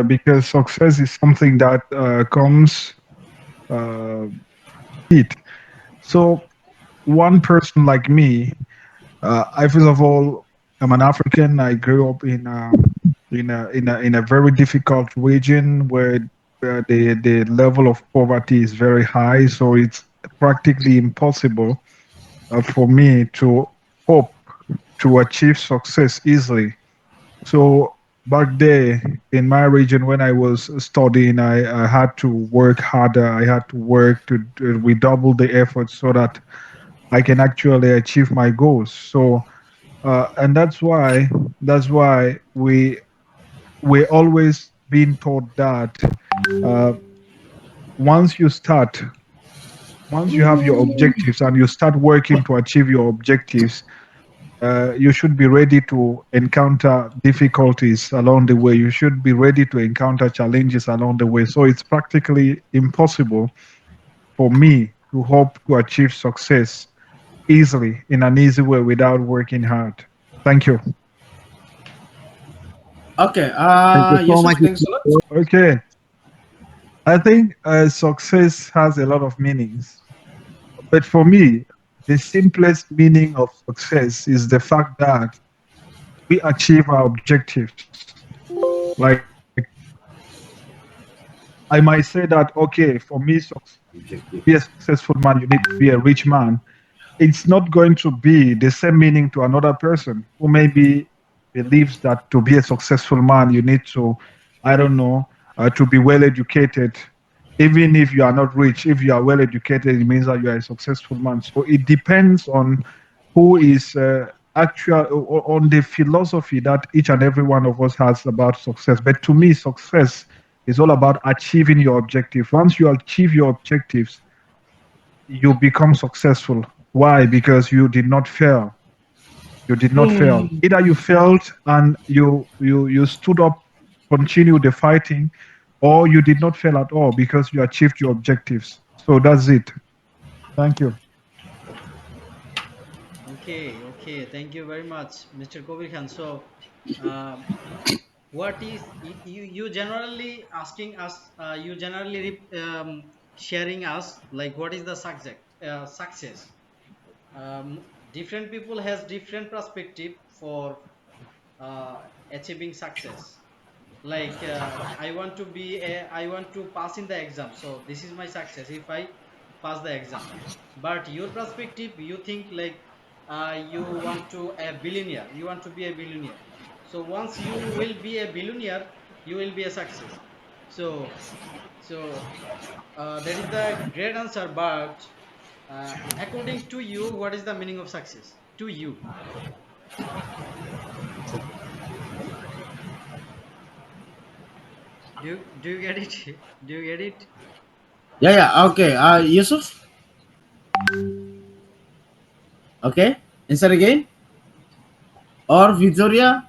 because success is something that comes uh, it. So one person like me, I first of all, I'm an African. I grew up in a very difficult region where the level of poverty is very high. So it's practically impossible for me to hope to achieve success easily. So back there in my region, when I was studying, I had to work harder. I had to work to redouble the effort so that I can actually achieve my goals. So, and that's why we always been taught that uh, once you start, once you have your objectives and you start working to achieve your objectives, you should be ready to encounter difficulties along the way. You should be ready to encounter challenges along the way. So it's practically impossible for me to hope to achieve success easily in an easy way without working hard. Thank you. Okay, Thank you so Yusuf, much. thanks a lot. Okay. I think success has a lot of meanings. But for me, the simplest meaning of success is the fact that we achieve our objectives. Like, I might say that, okay, for me, to be a successful man, you need to be a rich man. It's not going to be the same meaning to another person who maybe believes that to be a successful man, you need to, I don't know, to be well educated. Even if you are not rich, if you are well educated, it means that you are a successful man. So it depends on who is actual on the philosophy that each and every one of us has about success. But to me, success is all about achieving your objective. Once you achieve your objectives, you become successful. Why? Because you did not fail. You did not fail. Either you failed and you stood up, continued the fighting, or you did not fail at all because you achieved your objectives. So that's it. Thank you. Okay, okay. Thank you very much, Mr. Kobir Khan. So, um, what is you generally asking us? You generally sharing us like what is the success? Different people has different perspective for achieving success. Like I want to pass in the exam, so this is my success if I pass the exam. But your perspective, you think like you want to a billionaire, you want to be a billionaire. So once you will be a billionaire, you will be a success. So that is the great answer, but according to you, what is the meaning of success to you? Do you get it? Do you get it? Yeah, yeah, okay. Yusuf, okay. Answer again. Or Victoria.